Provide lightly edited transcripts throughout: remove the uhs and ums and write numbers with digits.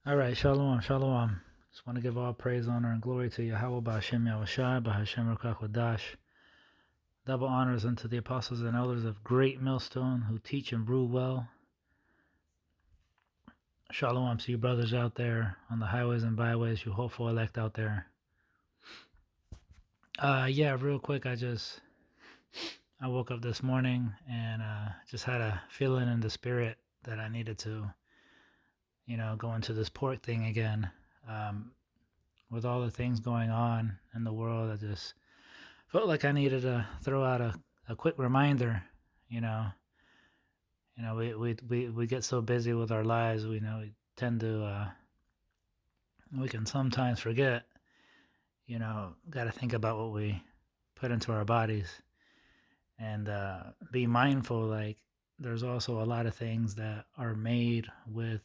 All right, shalom, shalom. Just want to give all praise, honor, and glory to Yahweh, Ba'ashem Yahushai, Ba'ashem Ruach. Double honors unto the apostles and elders of Great Millstone who teach and brew well. Shalom to you brothers out there on the highways and byways, you hopeful elect out there. Yeah, real quick, I woke up this morning and just had a feeling in the spirit that I needed to, go into this pork thing again. With all the things going on in the world, I just felt like I needed to throw out a quick reminder. You know, we get so busy with our lives. We tend to we can sometimes forget. Got to think about what we put into our bodies and be mindful. Like there's also a lot of things that are made with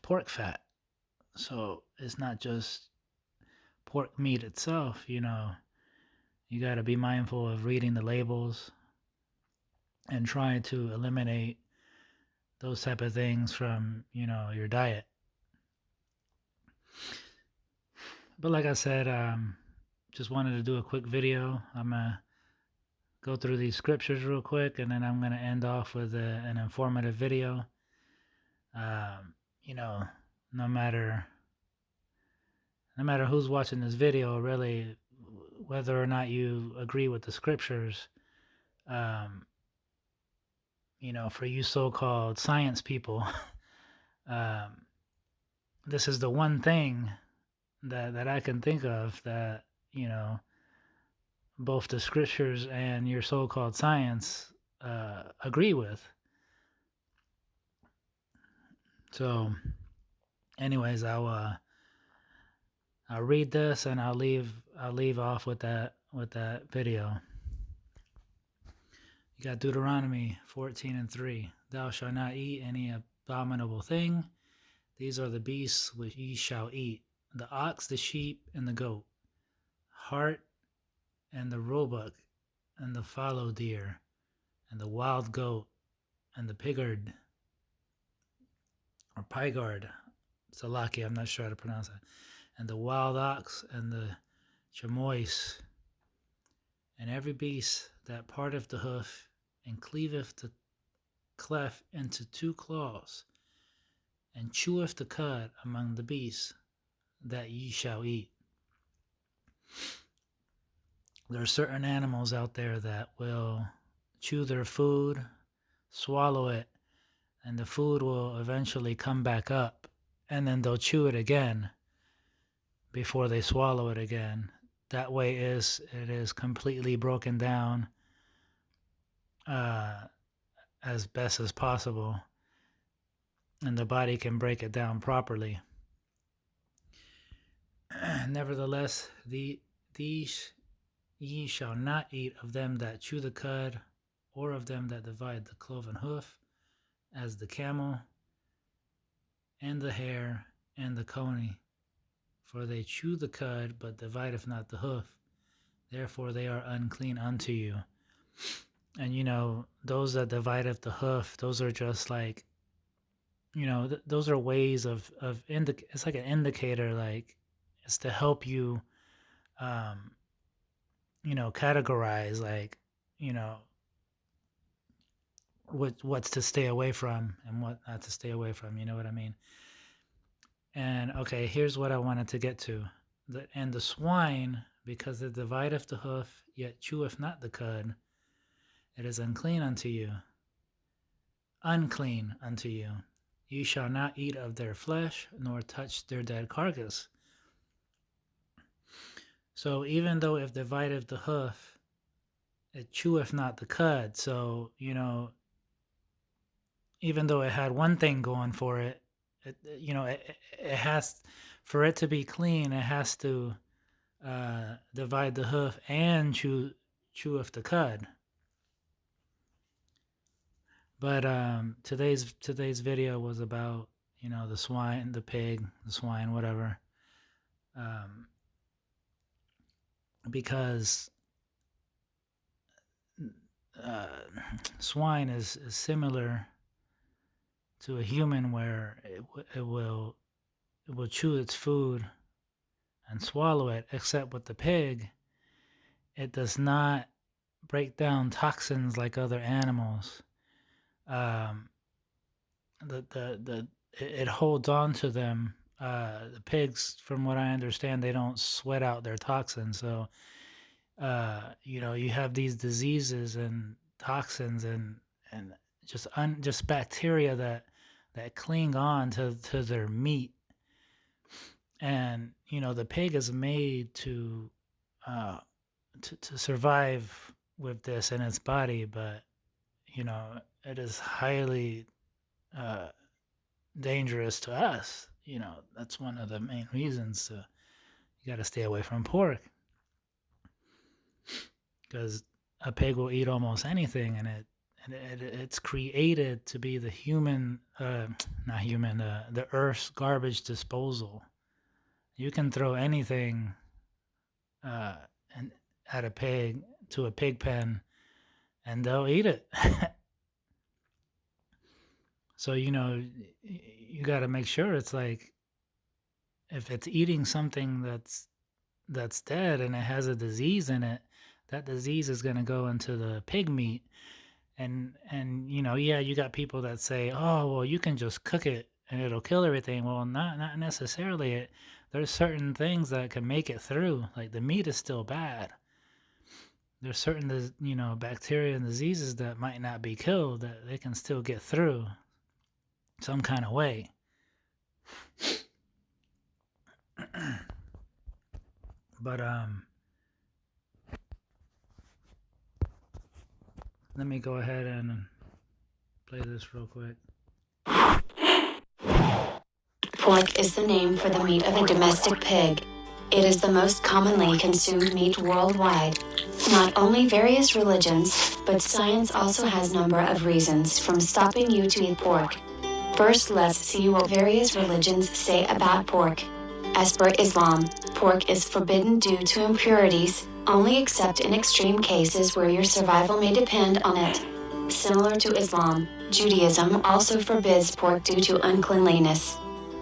pork fat, so it's not just pork meat itself. You got to be mindful of reading the labels and trying to eliminate those type of things from your diet. But like I said, just wanted to do a quick video. I'm gonna go through these scriptures real quick, and then I'm gonna end off with an informative video. um, you know no matter who's watching this video, really, whether or not you agree with the scriptures, um, for you so-called science people, um, this is the one thing that I can think of that both the scriptures and your so-called science agree with. So, anyways, I'll read this and I'll leave off with that video. You got Deuteronomy 14:3. Thou shalt not eat any abominable thing. These are the beasts which ye shall eat: the ox, the sheep, and the goat, hart, and the roebuck, and the fallow deer, and the wild goat, and the pigard, or pygard, Salaki, I'm not sure how to pronounce it, and the wild ox, and the chamois, and every beast that parteth the hoof, and cleaveth the cleft into two claws, and cheweth the cud among the beasts that ye shall eat. There are certain animals out there that will chew their food, swallow it, and the food will eventually come back up, and then they'll chew it again before they swallow it again. That way it is completely broken down as best as possible, and the body can break it down properly. Nevertheless, these ye shall not eat of them that chew the cud, or of them that divide the cloven hoof, as the camel, and the hare, and the coney. For they chew the cud, but divideth not the hoof. Therefore they are unclean unto you. And those that divideth the hoof, those are just like, those are ways of it's like an indicator, like it's to help you, categorize, like, what's to stay away from and what not to stay away from. You know what I mean? And okay, here's what I wanted to get to. And the swine, because it divideth the hoof, yet cheweth not the cud, it is unclean unto you. Unclean unto you. Ye shall not eat of their flesh, nor touch their dead carcass. So even though if divideth the hoof, it cheweth not the cud. So, even though it had one thing going for it, it has, for it to be clean, it has to divide the hoof and cheweth the cud. But today's video was about the swine, the pig, the swine, whatever, because swine is similar to a human where it will chew its food and swallow it, except with the pig, it does not break down toxins like other animals. Um, it holds on to them. The pigs, from what I understand, they don't sweat out their toxins. So, you have these diseases and toxins and just bacteria that cling on to their meat. And, the pig is made to survive with this in its body, but, it is highly dangerous to us. That's one of the main reasons you got to stay away from pork, because a pig will eat almost anything, and it's created to be the the earth's garbage disposal. You can throw anything at a pig to a pig pen, and they'll eat it. So, you got to make sure it's like, if it's eating something that's dead and it has a disease in it, that disease is going to go into the pig meat. And yeah, you got people that say, oh, well, you can just cook it and it'll kill everything. Well, not necessarily. There's certain things that can make it through. Like, the meat is still bad. There's certain bacteria and diseases that might not be killed, that they can still get through some kind of way. But let me go ahead and play this real quick. Pork is the name for the meat of a domestic pig. It is the most commonly consumed meat worldwide. Not only various religions, but science also has a number of reasons from stopping you to eat pork. First, let's see what various religions say about pork. As per Islam, pork is forbidden due to impurities, only except in extreme cases where your survival may depend on it. Similar to Islam, Judaism also forbids pork due to uncleanliness.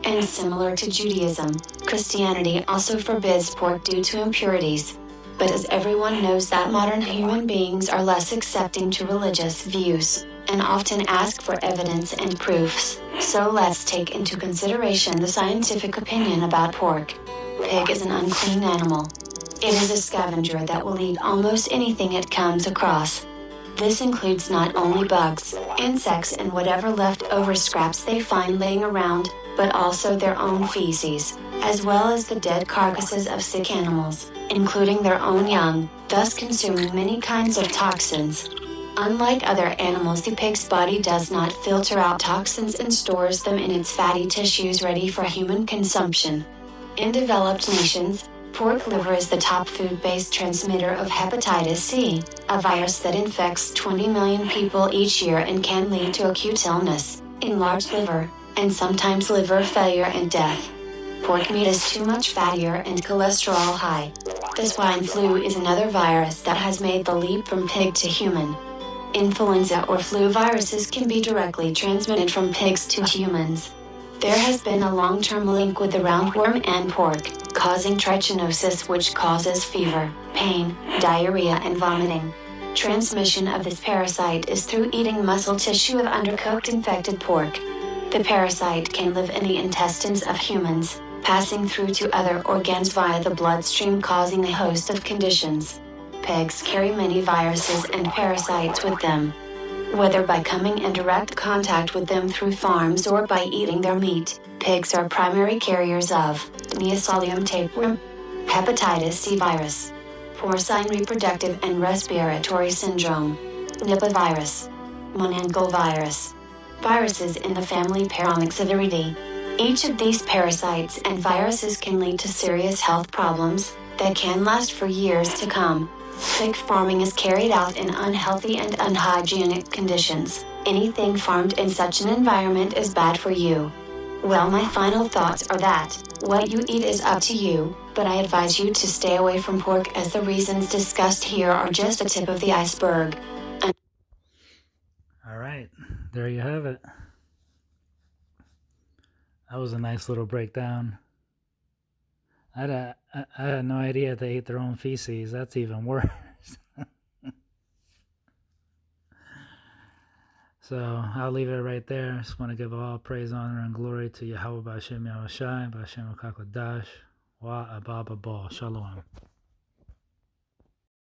And similar to Judaism, Christianity also forbids pork due to impurities. But as everyone knows that modern human beings are less accepting to religious views, and often ask for evidence and proofs, so let's take into consideration the scientific opinion about pork. Pig is an unclean animal. It is a scavenger that will eat almost anything it comes across. This includes not only bugs, insects, and whatever leftover scraps they find laying around, but also their own feces, as well as the dead carcasses of sick animals, including their own young, thus consuming many kinds of toxins. Unlike other animals, the pig's body does not filter out toxins and stores them in its fatty tissues ready for human consumption. In developed nations, pork liver is the top food-based transmitter of hepatitis C, a virus that infects 20 million people each year and can lead to acute illness, enlarged liver, and sometimes liver failure and death. Pork meat is too much fattier and cholesterol high. The swine flu is another virus that has made the leap from pig to human. Influenza or flu viruses can be directly transmitted from pigs to humans. There has been a long-term link with the roundworm and pork, causing trichinosis, which causes fever, pain, diarrhea, and vomiting. Transmission of this parasite is through eating muscle tissue of undercooked infected pork. The parasite can live in the intestines of humans, passing through to other organs via the bloodstream, causing a host of conditions. Pigs carry many viruses and parasites with them. Whether by coming in direct contact with them through farms or by eating their meat, pigs are primary carriers of Neosolium tapeworm, hepatitis C virus, porcine reproductive and respiratory syndrome, Nipah virus, Monongal virus, viruses in the family Paramyxoviridae. Each of these parasites and viruses can lead to serious health problems that can last for years to come. Pig farming is carried out in unhealthy and unhygienic conditions. Anything farmed in such an environment is bad for you. Well, my final thoughts are that what you eat is up to you, but I advise you to stay away from pork, as the reasons discussed here are just a tip of the iceberg. All right, there you have it. That was a nice little breakdown. I had no idea they ate their own feces. That's even worse. So I'll leave it right there. Just want to give all praise, honor, and glory to Yahweh B'Shem Yahushai, B'Shem HaKakodash, Wa Abba Ba. Shalom.